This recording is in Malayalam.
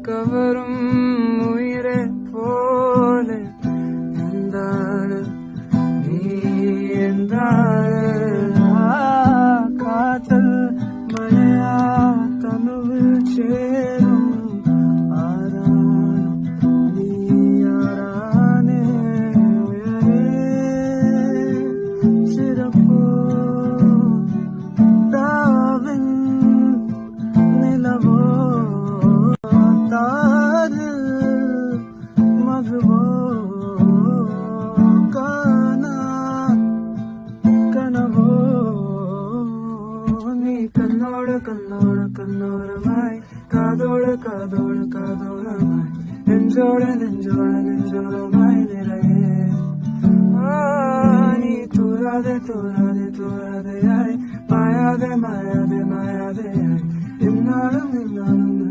കവറും ഉയരെ പോലെ എന്താണ് നീ എന്താണ് കാതൽ മഴയാ തനുവിൽ ചേരും ആരാണ് നീ ആരാണ് ഉയരെ ചിരപ്പോ ദാവിൻ നിലവോ താരിൽ മധുവോ കനവോ നീ കണ്ണോട് കണ്ണോട് കണ്ണോരമായി കാതോട് കാതോട് കാതോരമായി നെഞ്ചോട് നെഞ്ചോട് നെഞ്ചോരമായി നിറയെ നീ തൂരാതെ തൂരാതെ തൂരാതെയായി മായാതെ മായാതെ മായാതെയായി ഇന്നാളും ഇന്നാളും